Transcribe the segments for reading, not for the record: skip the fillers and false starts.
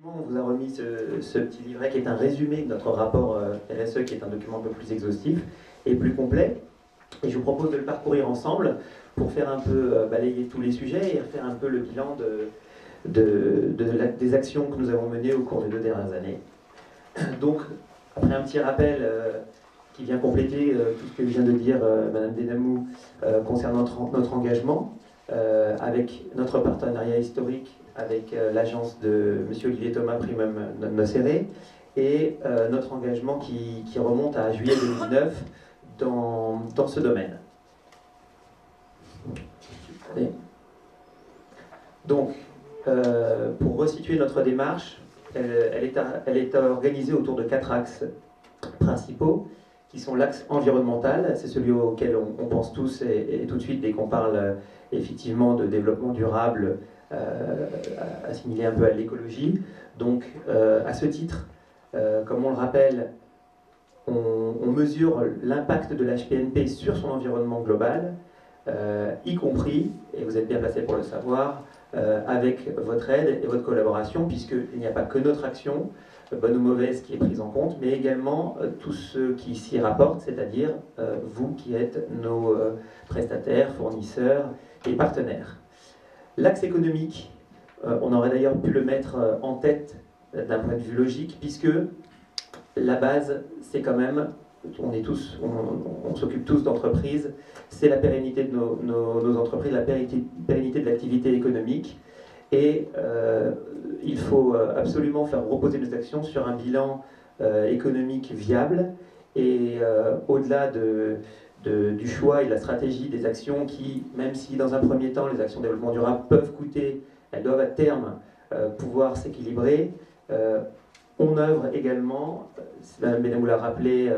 On vous a remis ce petit livret qui est un résumé de notre rapport RSE, qui est un document un peu plus exhaustif et plus complet. Et je vous propose de le parcourir ensemble pour faire un peu balayer tous les sujets et faire un peu le bilan des actions que nous avons menées au cours des 2 dernières années. Donc, après un petit rappel qui vient compléter tout ce que vient de dire Madame Denamou concernant notre engagement, avec notre partenariat historique avec l'agence de M. Olivier Thomas Primum Nocere et notre engagement qui remonte à juillet 2009 dans ce domaine. Allez. Donc, pour resituer notre démarche, elle est organisée autour de 4 axes principaux, qui sont l'axe environnemental, c'est celui auquel on pense tous et tout de suite dès qu'on parle effectivement de développement durable, assimilé un peu à l'écologie. Donc à ce titre, comme on le rappelle, on mesure l'impact de l'HPNP sur son environnement global, y compris, et vous êtes bien placé pour le savoir, avec votre aide et votre collaboration, puisqu'il n'y a pas que notre action, bonne ou mauvaise, qui est prise en compte, mais également tous ceux qui s'y rapportent, c'est-à-dire vous qui êtes nos prestataires, fournisseurs et partenaires. L'axe économique, on aurait d'ailleurs pu le mettre en tête d'un point de vue logique, puisque la base, c'est quand même, on s'occupe tous d'entreprises, c'est la pérennité de nos entreprises, la pérennité de l'activité économique. Et il faut absolument faire reposer nos actions sur un bilan économique viable. Et au-delà du choix et de la stratégie des actions qui, même si dans un premier temps les actions de développement durable peuvent coûter, elles doivent à terme pouvoir s'équilibrer. On œuvre également, Mme Benamou l'a rappelé,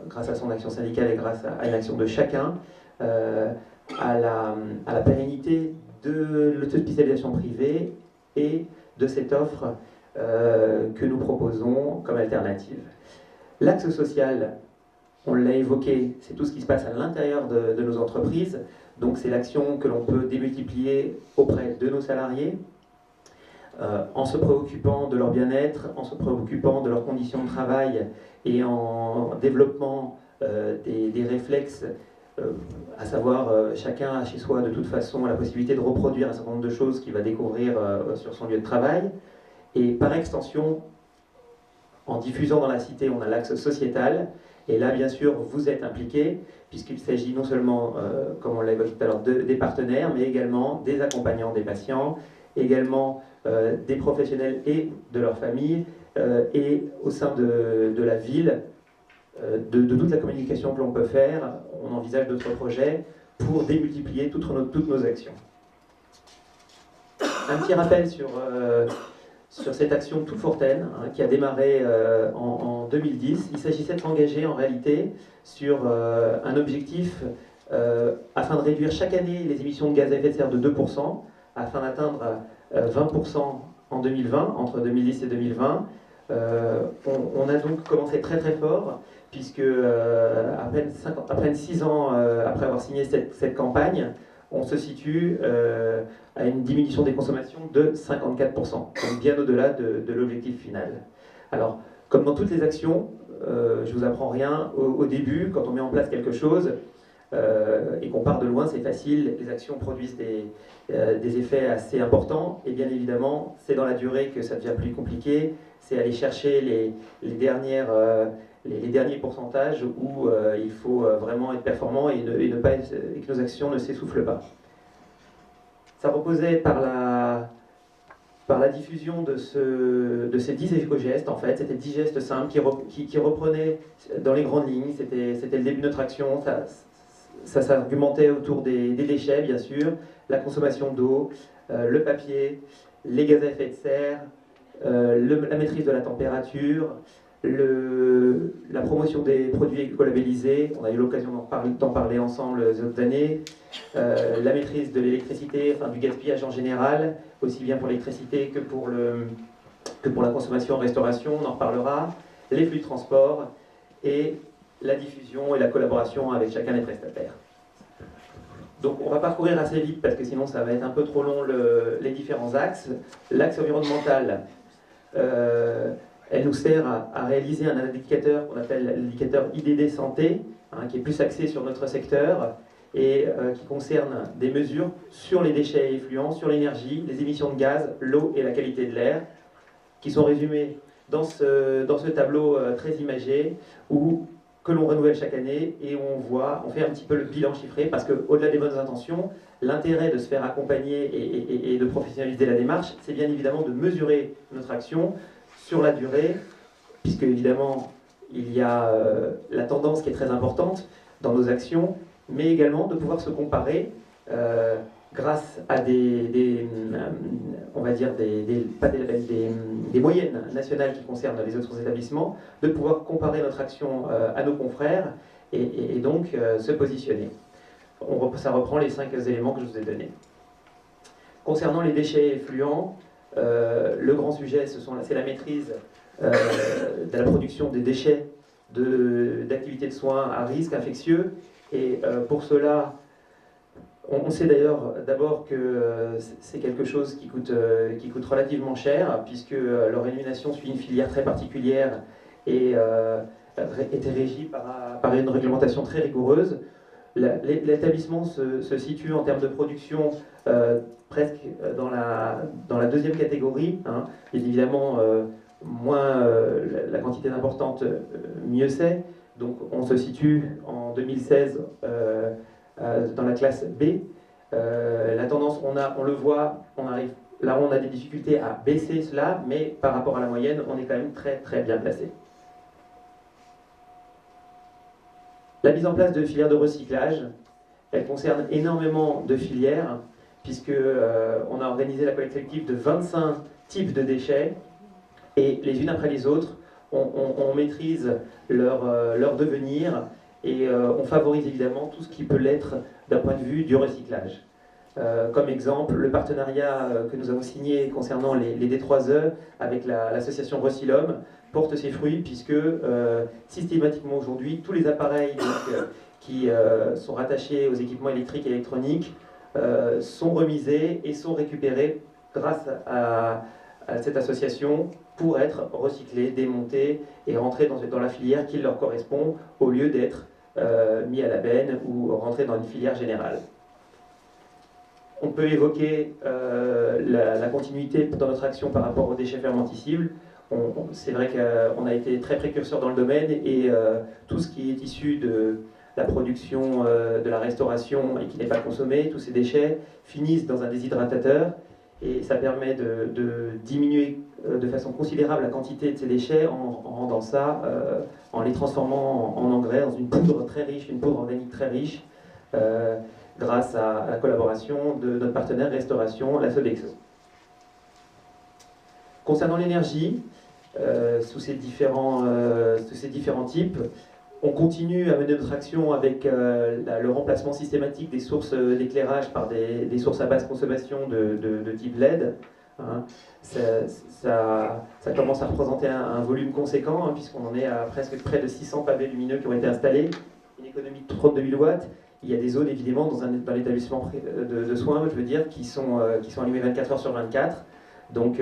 grâce à son action syndicale et grâce à une action de chacun, à la pérennité de l'autospécialisation privée et de cette offre que nous proposons comme alternative. L'axe social, on l'a évoqué, c'est tout ce qui se passe à l'intérieur de nos entreprises, donc c'est l'action que l'on peut démultiplier auprès de nos salariés, en se préoccupant de leur bien-être, en se préoccupant de leurs conditions de travail et en développant des réflexes, à savoir chacun a chez soi de toute façon la possibilité de reproduire un certain nombre de choses qu'il va découvrir sur son lieu de travail. Et par extension, en diffusant dans la cité, on a l'axe sociétal. Et là, bien sûr, vous êtes impliqués, puisqu'il s'agit non seulement, comme on l'a évoqué tout à l'heure, des partenaires, mais également des accompagnants des patients, également des professionnels et de leurs familles, et au sein de la ville, de toute la communication que l'on peut faire, on envisage d'autres projets pour démultiplier toutes nos actions. Un petit rappel sur cette action toute fortaine qui a démarré en 2010. Il s'agissait de s'engager en réalité sur un objectif afin de réduire chaque année les émissions de gaz à effet de serre de 2%, afin d'atteindre 20% en 2020, entre 2010 et 2020. On a donc commencé très très fort, puisque à peine 6 ans après avoir signé cette campagne, on se situe à une diminution des consommations de 54%, donc bien au-delà de l'objectif final. Alors, comme dans toutes les actions, je ne vous apprends rien, au début, quand on met en place quelque chose, et qu'on part de loin, c'est facile, les actions produisent des effets assez importants, et bien évidemment, c'est dans la durée que ça devient plus compliqué, c'est aller chercher les derniers pourcentages où il faut vraiment être performant et que nos actions ne s'essoufflent pas. Ça reposait par la diffusion de ces 10 éco-gestes, en fait. C'était 10 gestes simples qui reprenaient dans les grandes lignes. C'était le début de notre action. Ça s'argumentait autour des déchets, bien sûr, la consommation d'eau, le papier, les gaz à effet de serre, la maîtrise de la température, la promotion des produits écolabellisés, on a eu l'occasion d'en parler ensemble les autres années, la maîtrise de l'électricité, enfin du gaspillage en général, aussi bien pour l'électricité que pour la consommation en restauration, on en reparlera, les flux de transport et la diffusion et la collaboration avec chacun des prestataires. Donc on va parcourir assez vite parce que sinon ça va être un peu trop long les différents axes. L'axe environnemental, Elle nous sert à réaliser un indicateur qu'on appelle l'indicateur IDD santé, hein, qui est plus axé sur notre secteur et qui concerne des mesures sur les déchets effluents, sur l'énergie, les émissions de gaz, l'eau et la qualité de l'air, qui sont résumées dans ce tableau très imagé, que l'on renouvelle chaque année, et on fait un petit peu le bilan chiffré, parce qu'au-delà des bonnes intentions, l'intérêt de se faire accompagner et de professionnaliser la démarche, c'est bien évidemment de mesurer notre action sur la durée, puisque évidemment, il y a la tendance qui est très importante dans nos actions, mais également de pouvoir se comparer grâce à on va dire pas des labels, des moyennes nationales qui concernent les autres établissements, de pouvoir comparer notre action à nos confrères et donc se positionner. Ça reprend les 5 éléments que je vous ai donnés. Concernant les déchets effluents, le grand sujet, c'est la maîtrise de la production des déchets d'activités de soins à risque infectieux. Et pour cela, on sait d'ailleurs d'abord que c'est quelque chose qui coûte relativement cher, puisque leur élimination suit une filière très particulière et était régie par une réglementation très rigoureuse. L'établissement se situe en termes de production presque dans la deuxième catégorie. Hein. Et évidemment, moins la quantité est importante, mieux c'est. Donc on se situe en 2016 dans la classe B. La tendance, on le voit, là on a des difficultés à baisser cela, mais par rapport à la moyenne, on est quand même très très bien placé. La mise en place de filières de recyclage, elle concerne énormément de filières, puisque on a organisé la collecte sélective de 25 types de déchets, et les unes après les autres, on maîtrise leur devenir, et on favorise évidemment tout ce qui peut l'être d'un point de vue du recyclage. Comme exemple, le partenariat que nous avons signé concernant les D3E avec l'association Recylum porte ses fruits, puisque systématiquement aujourd'hui, tous les appareils qui sont rattachés aux équipements électriques et électroniques sont remisés et sont récupérés grâce à cette association pour être recyclés, démontés et rentrer dans la filière qui leur correspond, au lieu d'être mis à la benne ou rentrer dans une filière générale. On peut évoquer la continuité dans notre action par rapport aux déchets fermentescibles. C'est vrai qu'on a été très précurseur dans le domaine, et tout ce qui est issu de la production, de la restauration et qui n'est pas consommé, tous ces déchets finissent dans un déshydratateur, et ça permet de diminuer de façon considérable la quantité de ces déchets en rendant ça, en les transformant en engrais, dans une poudre très riche, une poudre organique très riche, grâce à la collaboration de notre partenaire Restauration, la Sodexo. Concernant l'énergie, sous ces différents types, on continue à mener notre action avec le remplacement systématique des sources d'éclairage par des sources à basse consommation de type LED. Hein. Ça commence à représenter un volume conséquent, hein, puisqu'on en est à presque près de 600 pavés lumineux qui ont été installés, une économie de 32 000 watts. Il y a des zones évidemment dans l'établissement de soins, je veux dire, qui sont allumées 24 heures sur 24. Donc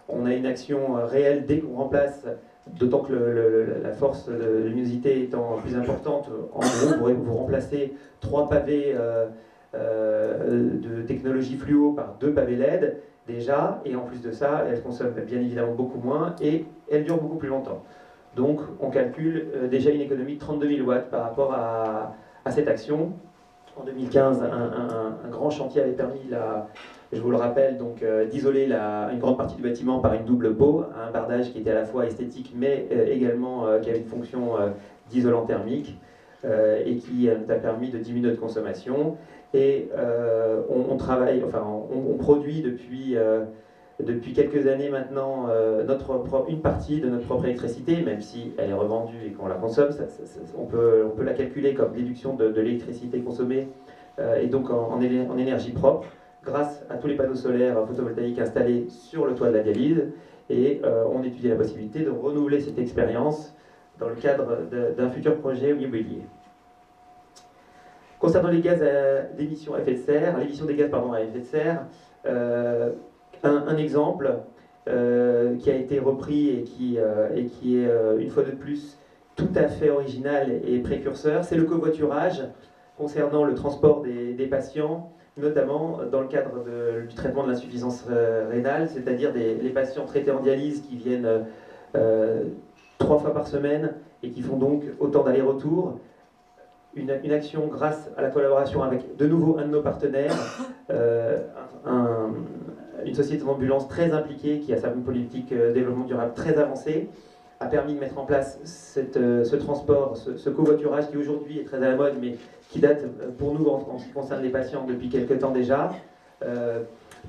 on a une action réelle dès qu'on remplace, d'autant que la force de luminosité étant plus importante. En gros, vous remplacez 3 pavés de technologie fluo par 2 pavés LED déjà, et en plus de ça, elles consomment bien évidemment beaucoup moins et elles durent beaucoup plus longtemps. Donc on calcule déjà une économie de 32 000 watts par rapport à cette action. En 2015, un grand chantier avait permis, je vous le rappelle, d'isoler une grande partie du bâtiment par une double peau, un bardage qui était à la fois esthétique mais également qui avait une fonction d'isolant thermique, et qui a permis de diminuer notre consommation. Et on produit depuis quelques années maintenant une partie de notre propre électricité, même si elle est revendue et qu'on la consomme. On peut la calculer comme déduction de l'électricité consommée, et donc en énergie propre, grâce à tous les panneaux solaires photovoltaïques installés sur le toit de la dialyse. Et on étudie la possibilité de renouveler cette expérience dans le cadre d'un futur projet immobilier. Concernant les gaz d'émission à effet de serre, l'émission des gaz à effet de serre, un exemple, qui a été repris et qui est, une fois de plus, tout à fait original et précurseur. C'est le covoiturage concernant le transport des patients, notamment dans le cadre du traitement de l'insuffisance rénale, c'est-à-dire les patients traités en dialyse qui viennent 3 fois par semaine et qui font donc autant d'allers-retours. Une action grâce à la collaboration avec de nouveau un de nos partenaires, une société d'ambulance très impliquée qui a sa politique développement durable très avancée, a permis de mettre en place ce transport, ce covoiturage qui aujourd'hui est très à la mode, mais qui date pour nous en ce qui concerne les patients depuis quelques temps déjà,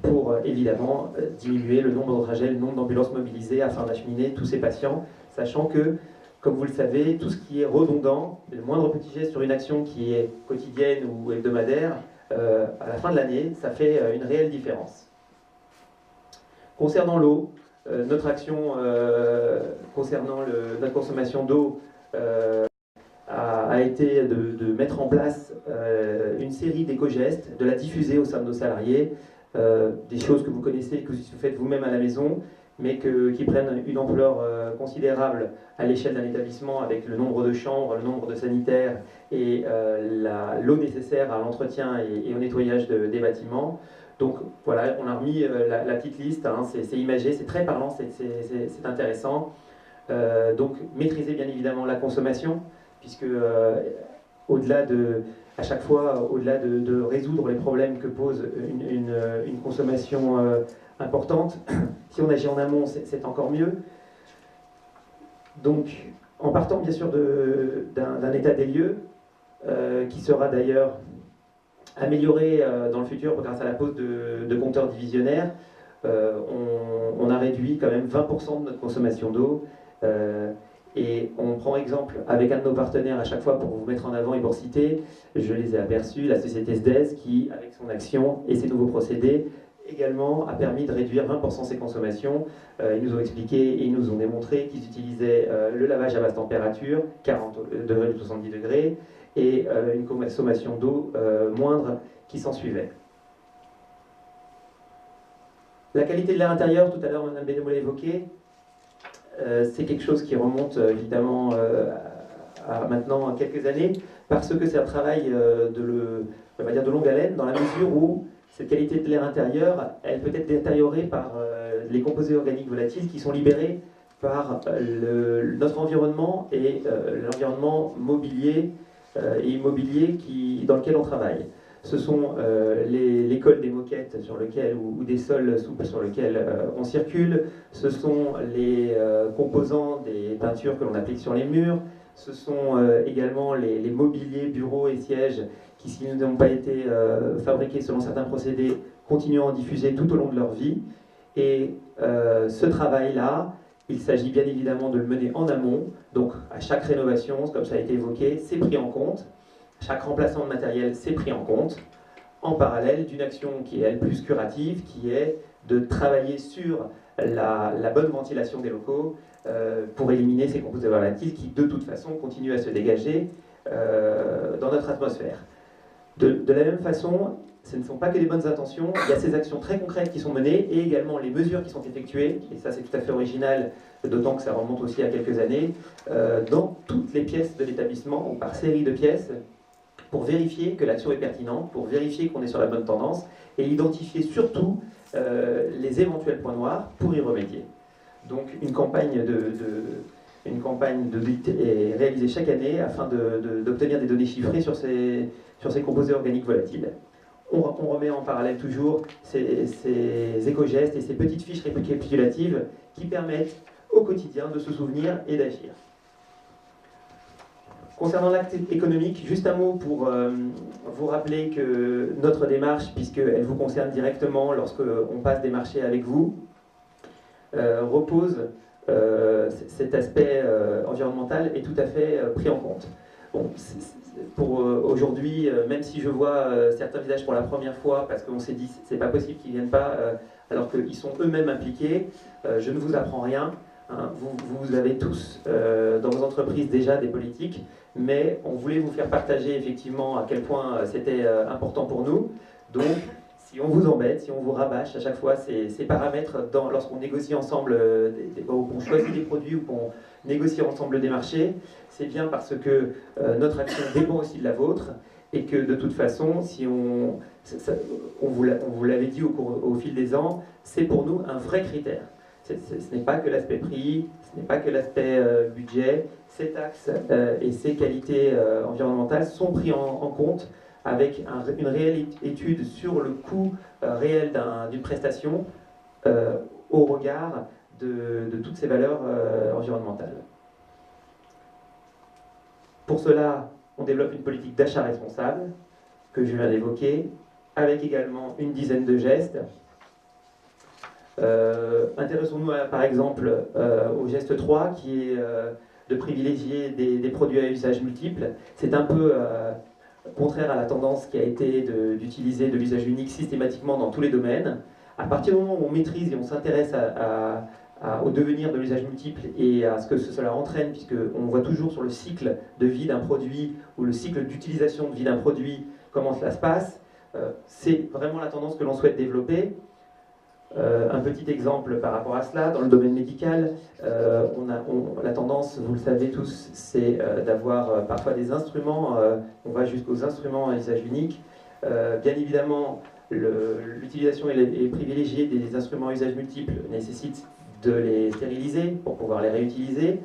pour évidemment diminuer le nombre de trajets, le nombre d'ambulances mobilisées afin d'acheminer tous ces patients, sachant que, comme vous le savez, tout ce qui est redondant, le moindre petit geste sur une action qui est quotidienne ou hebdomadaire, à la fin de l'année, ça fait une réelle différence. Concernant l'eau, notre action concernant notre consommation d'eau a été de mettre en place une série d'éco-gestes, de la diffuser au sein de nos salariés, des choses que vous connaissez, que vous faites vous-même à la maison, mais qui prennent une ampleur considérable à l'échelle d'un établissement avec le nombre de chambres, le nombre de sanitaires et l'eau nécessaire à l'entretien et au nettoyage des bâtiments. Donc voilà, on a remis la petite liste, hein, c'est imagé, c'est très parlant, c'est intéressant. Donc maîtriser bien évidemment la consommation, puisque au-delà à chaque fois, au-delà de résoudre les problèmes que pose une consommation importante, si on agit en amont, c'est encore mieux. Donc, en partant bien sûr d'un état des lieux, qui sera d'ailleurs amélioré dans le futur grâce à la pose de compteurs divisionnaires, on a réduit quand même 20% de notre consommation d'eau. Et on prend exemple avec un de nos partenaires à chaque fois pour vous mettre en avant et pour citer, je les ai aperçus, la société SDES qui, avec son action et ses nouveaux procédés, également a permis de réduire 20% ses consommations. Ils nous ont expliqué et ils nous ont démontré qu'ils utilisaient le lavage à basse température, 40 degrés ou 70 degrés, et une consommation d'eau moindre qui s'en suivait. La qualité de l'air intérieur, tout à l'heure Mme Bénémoul l'a évoqué, c'est quelque chose qui remonte évidemment à maintenant quelques années, parce que c'est un travail on va dire de longue haleine, dans la mesure où cette qualité de l'air intérieur, elle peut être détériorée par les composés organiques volatiles qui sont libérés par notre environnement et l'environnement mobilier et immobilier dans lequel on travaille. Ce sont les cols des moquettes sur lesquels, ou des sols souples sur lesquels on circule. Ce sont les composants des peintures que l'on applique sur les murs. Ce sont également les mobiliers, bureaux et sièges qui, s'ils n'ont pas été fabriqués selon certains procédés, continuent à en diffuser tout au long de leur vie. Et ce travail-là, il s'agit bien évidemment de le mener en amont. Donc à chaque rénovation, comme ça a été évoqué, c'est pris en compte. Chaque remplacement de matériel, c'est pris en compte, en parallèle d'une action qui est elle plus curative, qui est de travailler sur la bonne ventilation des locaux pour éliminer ces composés volatiles qui, de toute façon, continuent à se dégager dans notre atmosphère. De la même façon, ce ne sont pas que des bonnes intentions, il y a ces actions très concrètes qui sont menées et également les mesures qui sont effectuées, et ça c'est tout à fait original, d'autant que ça remonte aussi à quelques années, dans toutes les pièces de l'établissement, ou par série de pièces, pour vérifier que l'action est pertinente, pour vérifier qu'on est sur la bonne tendance, et identifier surtout les éventuels points noirs pour y remédier. Donc une campagne d'audit est réalisée chaque année afin d'obtenir des données chiffrées sur ces composés organiques volatiles. On remet en parallèle toujours ces éco-gestes et ces petites fiches récapitulatives qui permettent au quotidien de se souvenir et d'agir. Concernant l'acte économique, juste un mot pour vous rappeler que notre démarche, puisqu'elle vous concerne directement lorsqu'on passe des marchés avec vous, repose, cet aspect environnemental est tout à fait pris en compte. Bon, pour aujourd'hui, même si je vois certains visages pour la première fois, parce qu'on s'est dit c'est pas possible qu'ils ne viennent pas, alors qu'ils sont eux-mêmes impliqués, je ne vous apprends rien. Hein, vous avez tous dans vos entreprises déjà des politiques, mais on voulait vous faire partager effectivement à quel point c'était important pour nous. Donc, si on vous embête, si on vous rabâche à chaque fois ces paramètres lorsqu'on négocie ensemble, ou qu'on choisit des produits ou qu'on négocie ensemble des marchés, c'est bien parce que notre action dépend aussi de la vôtre et que de toute façon, si on vous l'avait dit au fil des ans, c'est pour nous un vrai critère. Ce n'est pas que l'aspect prix, ce n'est pas que l'aspect budget, ces taxes et ces qualités environnementales sont pris en compte avec une réelle étude sur le coût réel d'une prestation au regard de toutes ces valeurs environnementales. Pour cela, on développe une politique d'achat responsable, que je viens d'évoquer, avec également une dizaine de gestes. Intéressons-nous par exemple au geste 3, qui est de privilégier des produits à usage multiple. C'est un peu contraire à la tendance qui a été d'utiliser de l'usage unique systématiquement dans tous les domaines. À partir du moment où on maîtrise et on s'intéresse au devenir de l'usage multiple et à ce que cela entraîne, puisqu'on voit toujours sur le cycle de vie d'un produit ou le cycle d'utilisation de vie d'un produit comment cela se passe, c'est vraiment la tendance que l'on souhaite développer. Un petit exemple par rapport à cela, dans le domaine médical, la tendance, vous le savez tous, c'est d'avoir parfois des instruments, on va jusqu'aux instruments à usage unique. Bien évidemment, l'utilisation et privilégiée des instruments à usage multiple nécessite de les stériliser pour pouvoir les réutiliser.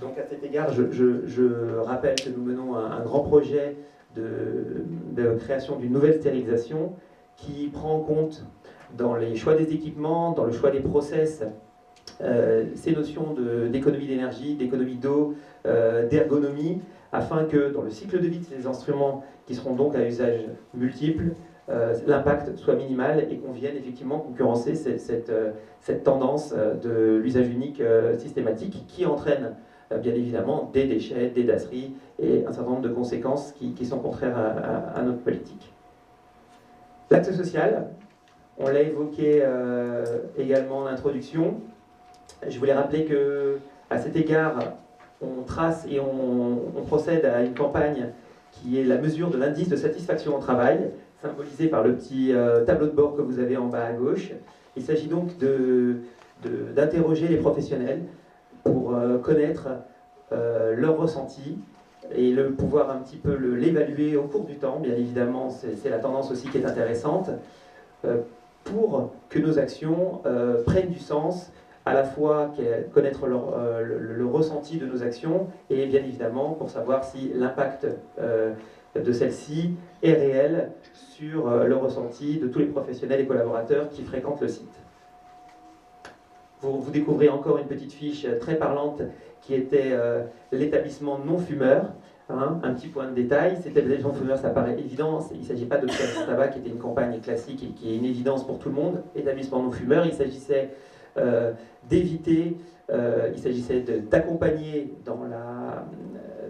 Donc à cet égard, je rappelle que nous menons un grand projet de création d'une nouvelle stérilisation qui prend en compte dans les choix des équipements, dans le choix des process, ces notions d'économie d'énergie, d'économie d'eau, d'ergonomie, afin que dans le cycle de vie de ces instruments qui seront donc à usage multiple, l'impact soit minimal et qu'on vienne effectivement concurrencer cette tendance de l'usage unique systématique qui entraîne bien évidemment des déchets, des dasseries et un certain nombre de conséquences qui sont contraires à notre politique. L'axe social, on l'a évoqué également en introduction. Je voulais rappeler qu'à cet égard, on trace et on procède à une campagne qui est la mesure de l'indice de satisfaction au travail, symbolisé par le petit tableau de bord que vous avez en bas à gauche. Il s'agit donc d'interroger les professionnels pour connaître leur ressenti et pouvoir un petit peu l'évaluer au cours du temps. Bien évidemment, c'est la tendance aussi qui est intéressante, pour que nos actions prennent du sens, à la fois connaître le ressenti de nos actions et bien évidemment pour savoir si l'impact de celle-ci est réel sur le ressenti de tous les professionnels et collaborateurs qui fréquentent le site. Vous découvrez encore une petite fiche très parlante qui était l'établissement non-fumeur. Hein, un petit point de détail, cet établissement non-fumeur, ça paraît évident, il ne s'agit pas de tabac qui était une campagne classique et qui est une évidence pour tout le monde. Établissement non-fumeur, il s'agissait d'éviter, il s'agissait d'accompagner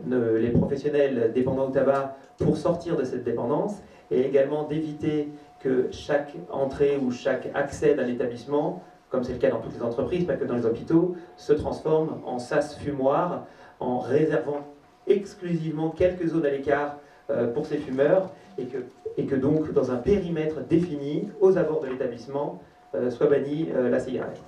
les professionnels dépendants au tabac pour sortir de cette dépendance et également d'éviter que chaque entrée ou chaque accès d'un établissement, comme c'est le cas dans toutes les entreprises, pas que dans les hôpitaux, se transforme en sas fumoir en réservant exclusivement quelques zones à l'écart pour ces fumeurs et que donc dans un périmètre défini aux abords de l'établissement soit bannie la cigarette.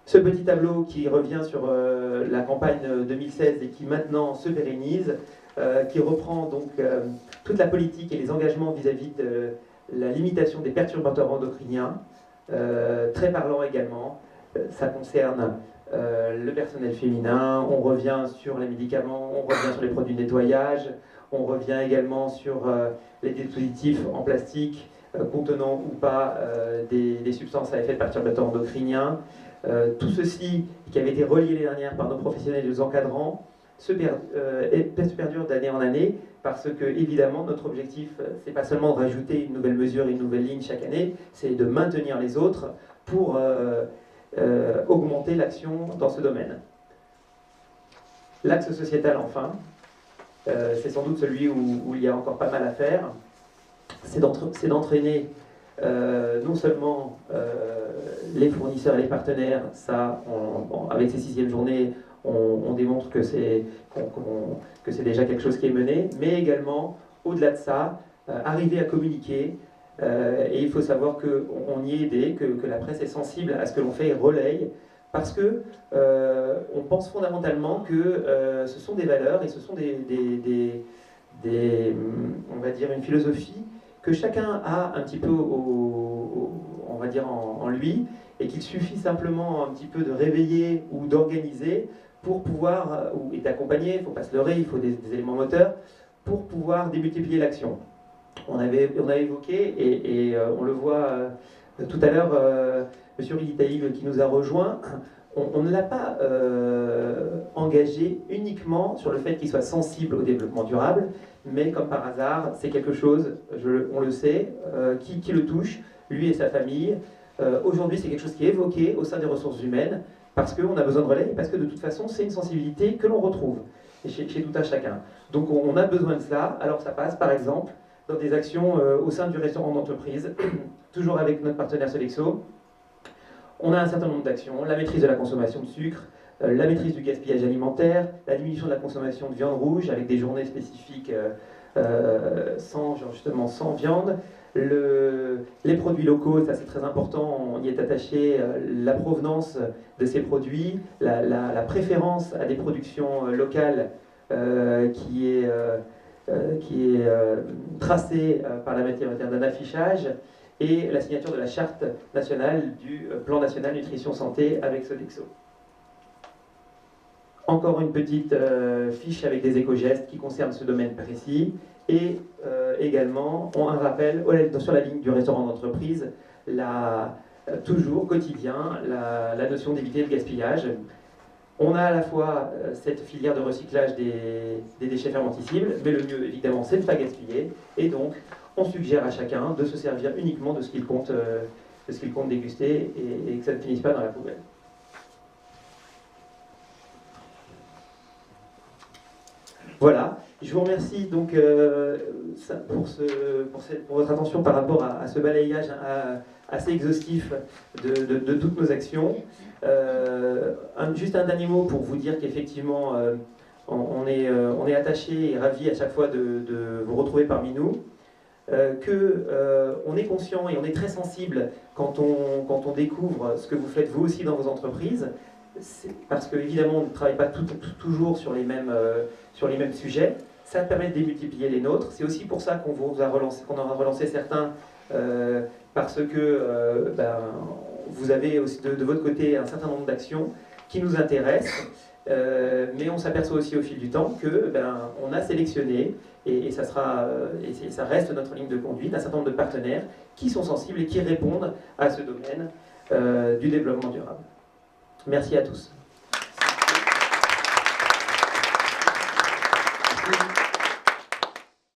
Ce petit tableau qui revient sur la campagne 2016 et qui maintenant se pérennise, qui reprend donc toute la politique et les engagements vis-à-vis de la limitation des perturbateurs endocriniens, très parlant également. Ça concerne le personnel féminin, on revient sur les médicaments, on revient sur les produits de nettoyage, on revient également sur les dispositifs en plastique contenant ou pas des substances à effet de perturbateurs endocriniens. Tout ceci, qui avait été relié l'année dernière par nos professionnels et nos encadrants, se perdure d'année en année parce que, évidemment, notre objectif, c'est pas seulement de rajouter une nouvelle mesure et une nouvelle ligne chaque année, c'est de maintenir les autres pour augmenter l'action dans ce domaine. L'axe sociétal, enfin, c'est sans doute celui où il y a encore pas mal à faire. C'est d'entraîner non seulement les fournisseurs et les partenaires, ça, avec ces 6e journées, on démontre que c'est déjà quelque chose qui est mené, mais également, au-delà de ça, arriver à communiquer. Et il faut savoir qu'on y est aidé, que la presse est sensible à ce que l'on fait et relaye, parce que on pense fondamentalement que ce sont des valeurs et ce sont on va dire, une philosophie que chacun a un petit peu, on va dire, en lui, et qu'il suffit simplement un petit peu de réveiller ou d'organiser pour pouvoir, et d'accompagner, il ne faut pas se leurrer, il faut des éléments moteurs, pour pouvoir démultiplier l'action. On a évoqué, et on le voit tout à l'heure, M. Rilitaïl qui nous a rejoint, on ne l'a pas engagé uniquement sur le fait qu'il soit sensible au développement durable, mais comme par hasard, c'est quelque chose, on le sait, qui le touche, lui et sa famille. Aujourd'hui, c'est quelque chose qui est évoqué au sein des ressources humaines, parce qu'on a besoin de relais, et parce que de toute façon, c'est une sensibilité que l'on retrouve chez tout un chacun. Donc on a besoin de cela. Alors ça passe, par exemple, dans des actions au sein du restaurant d'entreprise, toujours avec notre partenaire Sodexo. On a un certain nombre d'actions, la maîtrise de la consommation de sucre, la maîtrise du gaspillage alimentaire, la diminution de la consommation de viande rouge avec des journées spécifiques sans viande, les produits locaux, ça c'est très important, on y est attaché, la provenance de ces produits, la préférence à des productions locales qui est tracée par la matière d'un affichage, et la signature de la charte nationale du plan national nutrition santé avec Sodexo. Encore une petite fiche avec des éco-gestes qui concernent ce domaine précis, et également un rappel sur la ligne du restaurant d'entreprise, toujours quotidien, la notion d'éviter le gaspillage. On a à la fois cette filière de recyclage des déchets fermentescibles, mais le mieux évidemment c'est de ne pas gaspiller, et donc on suggère à chacun de se servir uniquement de ce qu'il compte déguster, et que ça ne finisse pas dans la poubelle. Voilà, je vous remercie donc pour votre attention par rapport à ce balayage assez exhaustif de toutes nos actions. Juste un dernier mot pour vous dire qu'effectivement on est attaché et ravi à chaque fois de vous retrouver parmi nous, qu'on est conscient et on est très sensible quand on découvre ce que vous faites vous aussi dans vos entreprises, parce qu'évidemment on ne travaille pas toujours sur les mêmes sujets. Ça permet de démultiplier les nôtres. C'est aussi pour ça qu'on en a relancé certains, parce que vous avez aussi de votre côté un certain nombre d'actions qui nous intéressent, mais on s'aperçoit aussi au fil du temps que on a sélectionné, et ça reste notre ligne de conduite, un certain nombre de partenaires qui sont sensibles et qui répondent à ce domaine du développement durable. Merci à tous.